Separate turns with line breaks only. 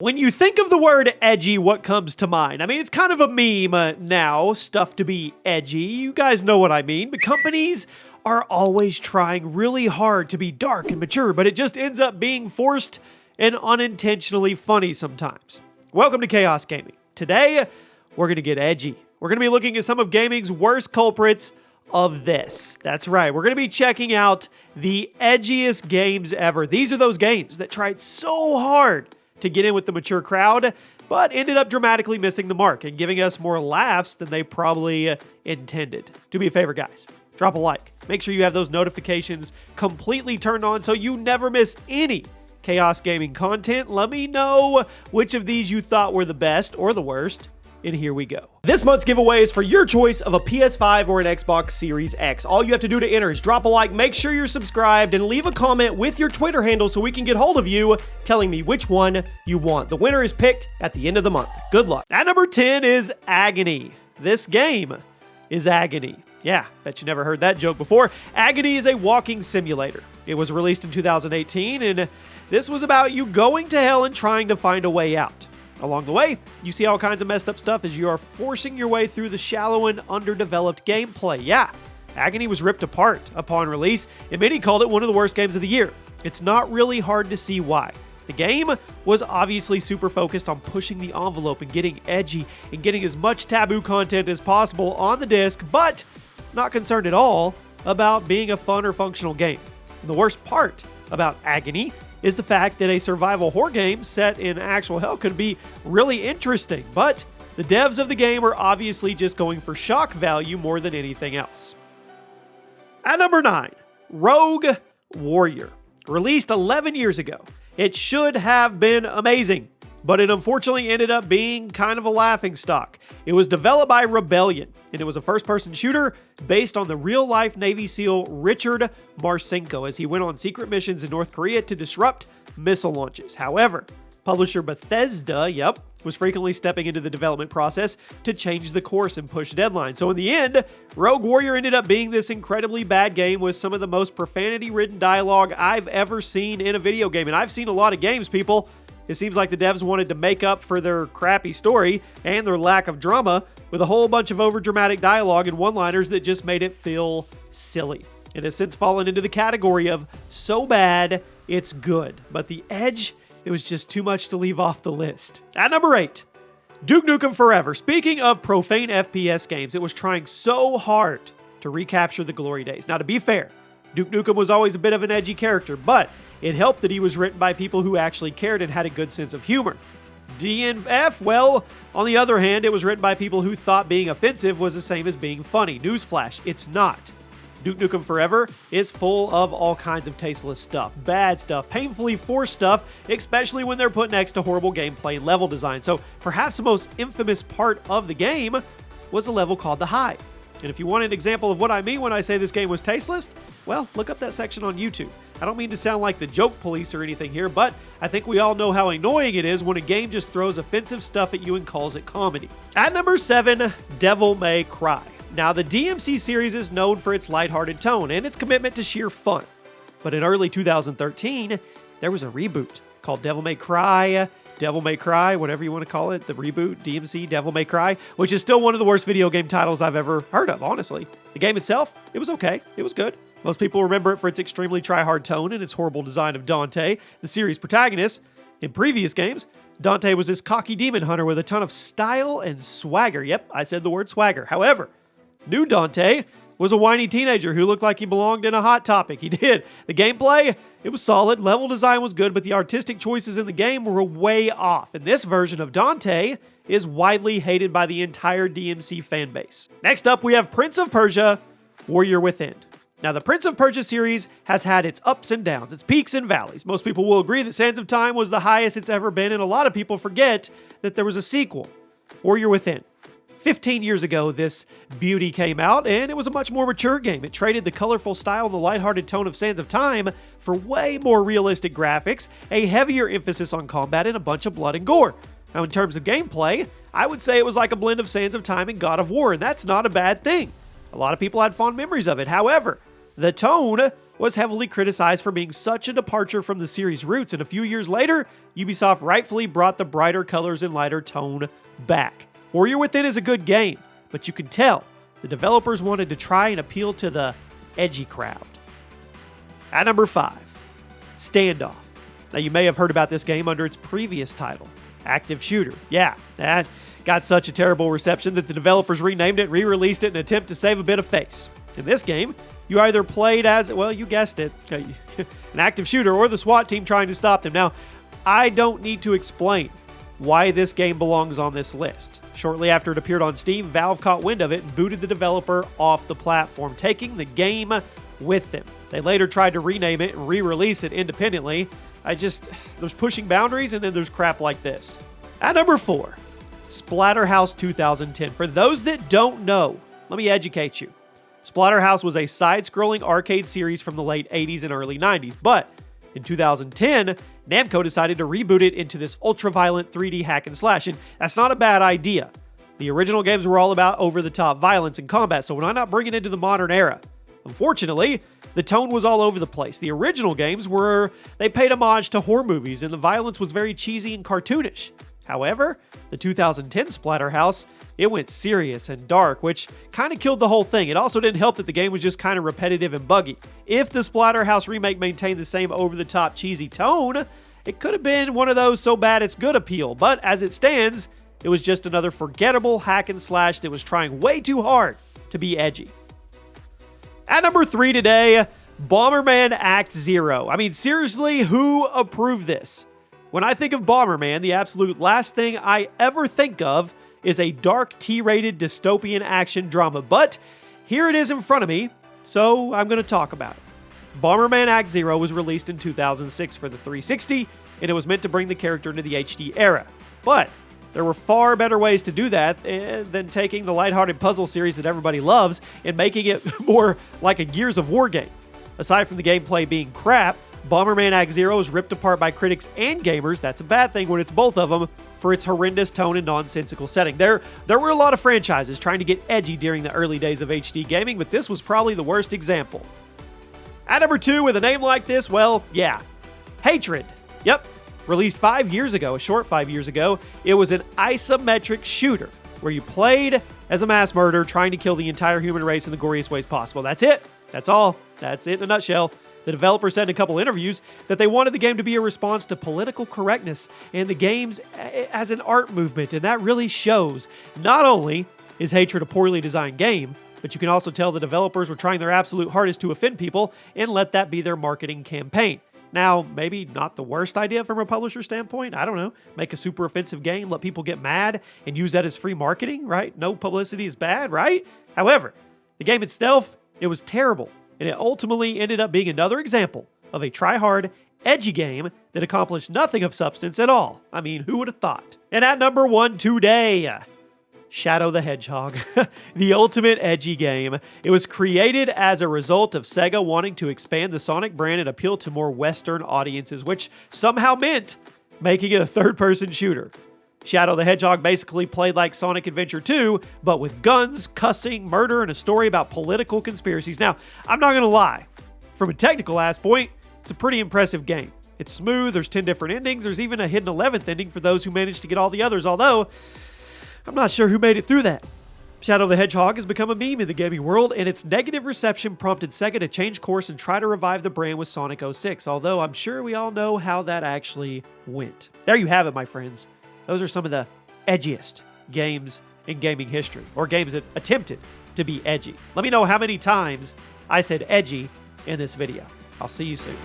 When you think of the word edgy, what comes to mind? I mean, it's kind of a meme now, stuff to be edgy. You guys know what I mean. But companies are always trying really hard to be dark and mature, but it just ends up being forced and unintentionally funny sometimes. Welcome to Chaos Gaming. Today, we're going to get edgy. We're going to be looking at some of gaming's worst culprits of this. That's right. We're going to be checking out the edgiest games ever. These are those games that tried so hard to get in with the mature crowd, but ended up dramatically missing the mark and giving us more laughs than they probably intended. Do me a favor, guys. Drop a like. Make sure you have those notifications completely turned on so you never miss any Chaos Gaming content. Let me know which of these you thought were the best or the worst. And here we go. This month's giveaway is for your choice of a PS5 or an Xbox Series X. All you have to do to enter is drop a like, make sure you're subscribed, and leave a comment with your Twitter handle so we can get hold of you telling me which one you want. The winner is picked at the end of the month. Good luck. At number 10 is Agony. This game is agony. Yeah, bet you never heard that joke before. Agony is a walking simulator. It was released in 2018, and this was about you going to hell and trying to find a way out. Along the way, you see all kinds of messed up stuff as you are forcing your way through the shallow and underdeveloped gameplay. Yeah, Agony was ripped apart upon release, and many called it one of the worst games of the year. It's not really hard to see why. The game was obviously super focused on pushing the envelope and getting edgy and getting as much taboo content as possible on the disc, but not concerned at all about being a fun or functional game. And the worst part about Agony is the fact that a survival horror game set in actual hell could be really interesting, but the devs of the game are obviously just going for shock value more than anything else. At number 9, Rogue Warrior. Released 11 years ago. It should have been amazing, but it unfortunately ended up being kind of a laughingstock. It was developed by Rebellion, and it was a first-person shooter based on the real-life Navy SEAL Richard Marcinko as he went on secret missions in North Korea to disrupt missile launches. However, publisher Bethesda, was frequently stepping into the development process to change the course and push deadlines. So in the end, Rogue Warrior ended up being this incredibly bad game with some of the most profanity-ridden dialogue I've ever seen in a video game. And I've seen a lot of games, people. It seems like the devs wanted to make up for their crappy story and their lack of drama with a whole bunch of overdramatic dialogue and one-liners that just made it feel silly. It has since fallen into the category of so bad, it's good. But the edge, it was just too much to leave off the list. At number 8, Duke Nukem Forever. Speaking of profane FPS games, it was trying so hard to recapture the glory days. Now, to be fair, Duke Nukem was always a bit of an edgy character, but it helped that he was written by people who actually cared and had a good sense of humor. DNF, well, on the other hand, it was written by people who thought being offensive was the same as being funny. Newsflash, it's not. Duke Nukem Forever is full of all kinds of tasteless stuff, bad stuff, painfully forced stuff, especially when they're put next to horrible gameplay and level design. So perhaps the most infamous part of the game was a level called The Hive. And if you want an example of what I mean when I say this game was tasteless, well, look up that section on YouTube. I don't mean to sound like the joke police or anything here, but I think we all know how annoying it is when a game just throws offensive stuff at you and calls it comedy. At number 7, Devil May Cry. Now, the DMC series is known for its lighthearted tone and its commitment to sheer fun. But in early 2013, there was a reboot called Devil May Cry, whatever you want to call it, the reboot, DMC, Devil May Cry, which is still one of the worst video game titles I've ever heard of, honestly. The game itself, it was okay. It was good. Most people remember it for its extremely try-hard tone and its horrible design of Dante, the series protagonist. In previous games, Dante was this cocky demon hunter with a ton of style and swagger. Yep, I said the word swagger. However, new Dante was a whiny teenager who looked like he belonged in a Hot Topic. He did. The gameplay, it was solid. Level design was good, but the artistic choices in the game were way off. And this version of Dante is widely hated by the entire DMC fanbase. Next up, we have Prince of Persia, Warrior Within. Now, the Prince of Persia series has had its ups and downs, its peaks and valleys. Most people will agree that Sands of Time was the highest it's ever been, and a lot of people forget that there was a sequel, Warrior Within. 15 years ago, this beauty came out, and it was a much more mature game. It traded the colorful style and the lighthearted tone of Sands of Time for way more realistic graphics, a heavier emphasis on combat, and a bunch of blood and gore. Now, in terms of gameplay, I would say it was like a blend of Sands of Time and God of War, and that's not a bad thing. A lot of people had fond memories of it. However, The tone was heavily criticized for being such a departure from the series' roots, and a few years later, Ubisoft rightfully brought the brighter colors and lighter tone back. Warrior Within is a good game, but you can tell the developers wanted to try and appeal to the edgy crowd. At number 5, Standoff. Now, you may have heard about this game under its previous title, Active Shooter. Yeah, that got such a terrible reception that the developers renamed it and re-released it in an attempt to save a bit of face. In this game, you either played as, well, you guessed it, an active shooter or the SWAT team trying to stop them. Now, I don't need to explain why this game belongs on this list. Shortly after it appeared on Steam, Valve caught wind of it and booted the developer off the platform, taking the game with them. They later tried to rename it and re-release it independently. There's pushing boundaries, and then there's crap like this. At number 4, Splatterhouse 2010. For those that don't know, let me educate you. Splatterhouse was a side-scrolling arcade series from the late 80s and early 90s, but in 2010, Namco decided to reboot it into this ultra-violent 3D hack and slash, and that's not a bad idea. The original games were all about over-the-top violence and combat, so why not bring it into the modern era? Unfortunately, the tone was all over the place. The original games they paid homage to horror movies, and the violence was very cheesy and cartoonish. However, the 2010 Splatterhouse, it went serious and dark, which kind of killed the whole thing. It also didn't help that the game was just kind of repetitive and buggy. If the Splatterhouse remake maintained the same over-the-top cheesy tone, it could have been one of those so bad it's good appeal, but as it stands, it was just another forgettable hack and slash that was trying way too hard to be edgy. At number 3 today, Bomberman Act Zero. I mean, seriously, who approved this? When I think of Bomberman, the absolute last thing I ever think of is a dark T-rated dystopian action drama, but here it is in front of me, so I'm going to talk about it. Bomberman Act Zero was released in 2006 for the 360, and it was meant to bring the character into the HD era. But there were far better ways to do that than taking the lighthearted puzzle series that everybody loves and making it more like a Gears of War game. Aside from the gameplay being crap, Bomberman Act Zero was ripped apart by critics and gamers, that's a bad thing when it's both of them, for its horrendous tone and nonsensical setting. There were a lot of franchises trying to get edgy during the early days of HD gaming, but this was probably the worst example. At number 2, with a name like this, well, yeah, Hatred. Yep, released 5 years ago, a short 5 years ago, it was an isometric shooter where you played as a mass murderer trying to kill the entire human race in the goriest ways possible. That's it. That's all. That's it in a nutshell. The developer said in a couple interviews that they wanted the game to be a response to political correctness and the games as an art movement, and that really shows. Not only is Hatred a poorly designed game, but you can also tell the developers were trying their absolute hardest to offend people and let that be their marketing campaign. Now, maybe not the worst idea from a publisher standpoint. I don't know. Make a super offensive game, let people get mad, and use that as free marketing, right? No publicity is bad, right? However, the game itself, it was terrible, and it ultimately ended up being another example of a try-hard, edgy game that accomplished nothing of substance at all. I mean, who would have thought? And at number 1 today, Shadow the Hedgehog, the ultimate edgy game. It was created as a result of Sega wanting to expand the Sonic brand and appeal to more Western audiences, which somehow meant making it a third-person shooter. Shadow the Hedgehog basically played like Sonic Adventure 2, but with guns, cussing, murder, and a story about political conspiracies. Now, I'm not going to lie. From a technical aspect, it's a pretty impressive game. It's smooth, there's 10 different endings, there's even a hidden 11th ending for those who managed to get all the others, although I'm not sure who made it through that. Shadow the Hedgehog has become a meme in the gaming world, and its negative reception prompted Sega to change course and try to revive the brand with Sonic 06, although I'm sure we all know how that actually went. There you have it, my friends. Those are some of the edgiest games in gaming history, or games that attempted to be edgy. Let me know how many times I said edgy in this video. I'll see you soon.